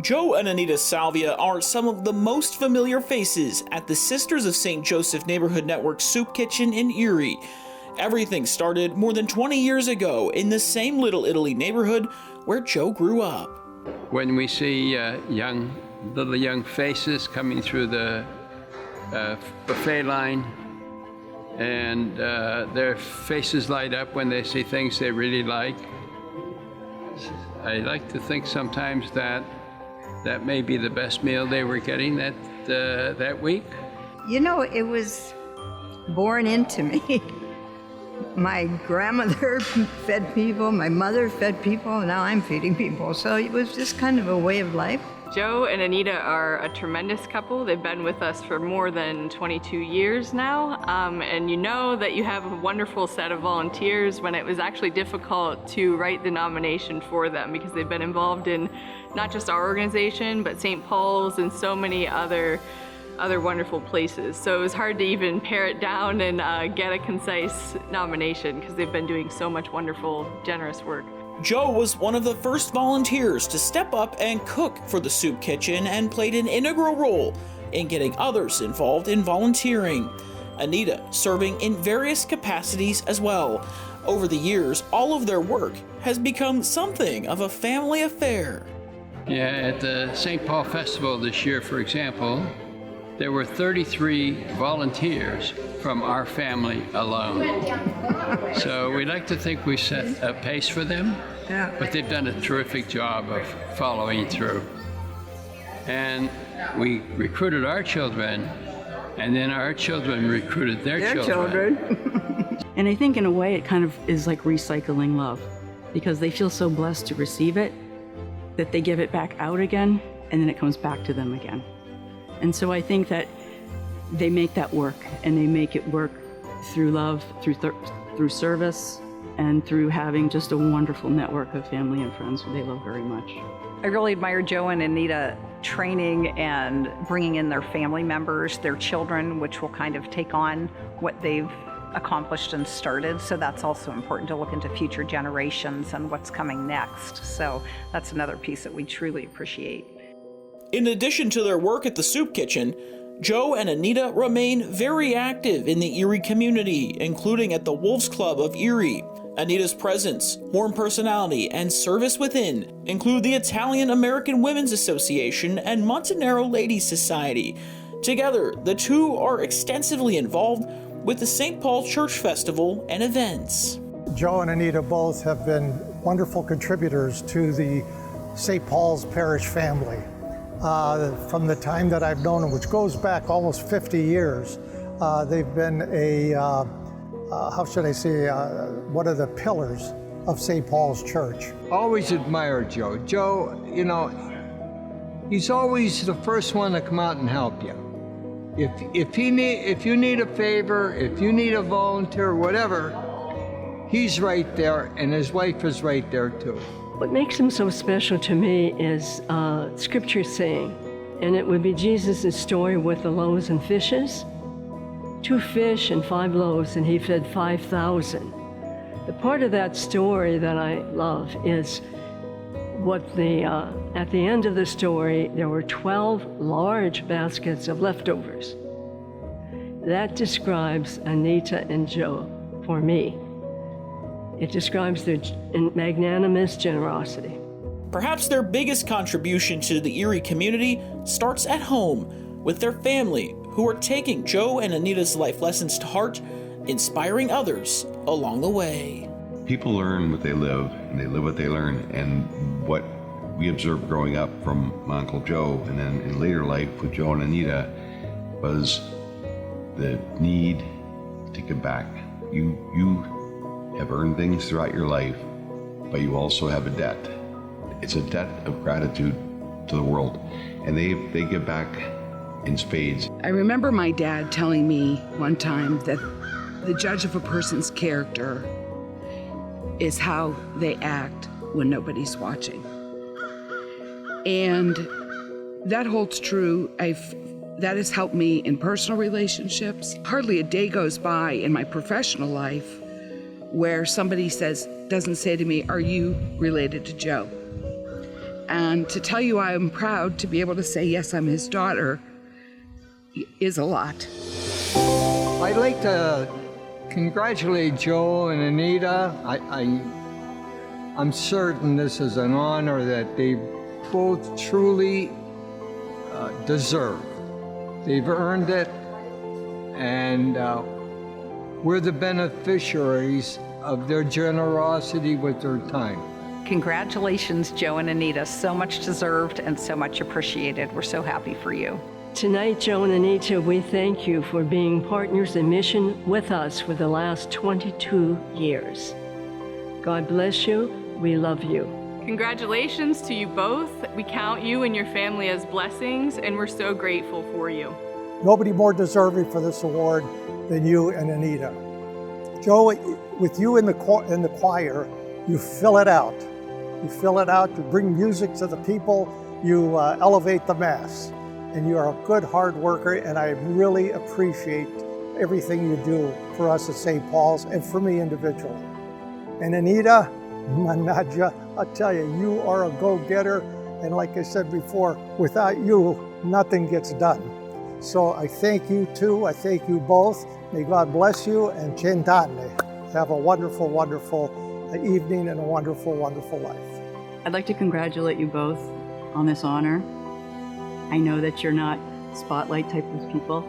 Joe and Anita Salvia are some of the most familiar faces at the Sisters of St. Joseph Neighborhood Network Soup Kitchen in Erie. Everything started more than 20 years ago in the same Little Italy neighborhood where Joe grew up. When we see little young faces coming through the buffet line, and their faces light up when they see things they really like, I like to think sometimes that may be the best meal they were getting that week. You know, it was born into me. My grandmother fed people, my mother fed people, and now I'm feeding people. So it was just kind of a way of life. Joe and Anita are a tremendous couple. They've been with us for more than 22 years now. And you know that you have a wonderful set of volunteers when it was actually difficult to write the nomination for them because they've been involved in not just our organization, but St. Paul's and so many other wonderful places. So it was hard to even pare it down and get a concise nomination because they've been doing so much wonderful, generous work. Joe was one of the first volunteers to step up and cook for the soup kitchen and played an integral role in getting others involved in volunteering. Anita serving in various capacities as well. Over the years, all of their work has become something of a family affair. Yeah, at the St. Paul Festival this year, for example, there were 33 volunteers from our family alone. So we like to think we set a pace for them, but they've done a terrific job of following through. And we recruited our children, and then our children recruited their children. And I think in a way it kind of is like recycling love, because they feel so blessed to receive it that they give it back out again, and then it comes back to them again. And so I think that they make that work, and they make it work through love, through service, and through having just a wonderful network of family and friends who they love very much. I really admire Joe and Anita training and bringing in their family members, their children, which will kind of take on what they've accomplished and started. So that's also important to look into future generations and what's coming next. So that's another piece that we truly appreciate. In addition to their work at the soup kitchen, Joe and Anita remain very active in the Erie community, including at the Wolves Club of Erie. Anita's presence, warm personality, and service within include the Italian American Women's Association and Montenero Ladies Society. Together, the two are extensively involved with the St. Paul Church Festival and events. Joe and Anita both have been wonderful contributors to the St. Paul's Parish family. From the time that I've known them, which goes back almost 50 years, they've been one of the pillars of St. Paul's Church. Always admired Joe. Joe, you know, he's always the first one to come out and help you. If you need a favor, if you need a volunteer, whatever, he's right there, and his wife is right there too. What makes him so special to me is scripture saying, and it would be Jesus' story with the loaves and fishes. 2 fish and 5 loaves, and he fed 5,000. The part of that story that I love is what at the end of the story, there were 12 large baskets of leftovers. That describes Anita and Joe for me. It describes their magnanimous generosity. Perhaps their biggest contribution to the Erie community starts at home with their family, who are taking Joe and Anita's life lessons to heart, inspiring others along the way. People learn what they live, and they live what they learn. And what we observed growing up from my Uncle Joe, and then in later life with Joe and Anita, was the need to give back. You have earned things throughout your life, but you also have a debt. It's a debt of gratitude to the world, and they give back in spades. I remember my dad telling me one time that the judge of a person's character is how they act when nobody's watching. And that holds true. That has helped me in personal relationships. Hardly a day goes by in my professional life where somebody doesn't say to me, "Are you related to Joe?" And to tell you I'm proud to be able to say, yes, I'm his daughter, is a lot. I'd like to congratulate Joe and Anita. I'm certain this is an honor that they both truly deserve. They've earned it, and we're the beneficiaries of their generosity with their time. Congratulations, Joe and Anita. So much deserved and so much appreciated. We're so happy for you. Tonight, Joe and Anita, we thank you for being partners in mission with us for the last 22 years. God bless you. We love you. Congratulations to you both. We count you and your family as blessings, and we're so grateful for you. Nobody more deserving for this award than you and Anita. Joe, with you in the choir, you fill it out. You fill it out, you bring music to the people, you elevate the Mass. And you are a good hard worker, and I really appreciate everything you do for us at St. Paul's and for me individually. And Anita, Manaja, I'll tell you, you are a go-getter, and like I said before, without you, nothing gets done. So I thank you too, I thank you both. May God bless you, and Cent'anni. Have a wonderful, wonderful evening and a wonderful, wonderful life. I'd like to congratulate you both on this honor. I know that you're not spotlight type of people,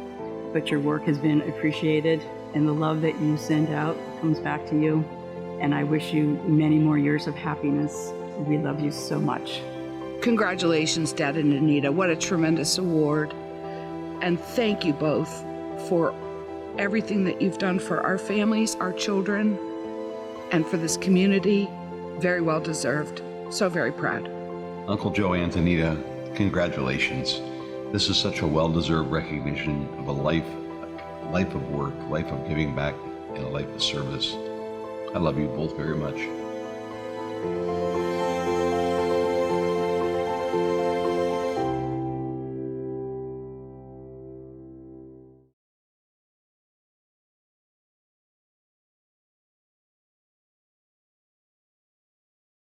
but your work has been appreciated, and the love that you send out comes back to you. And I wish you many more years of happiness. We love you so much. Congratulations, Dad and Anita. What a tremendous award. And thank you both for everything that you've done for our families, our children, and for this community. Very well deserved. So very proud. Uncle Joe and Anita, congratulations. This is such a well-deserved recognition of a life of work, life of giving back, and a life of service. I love you both very much.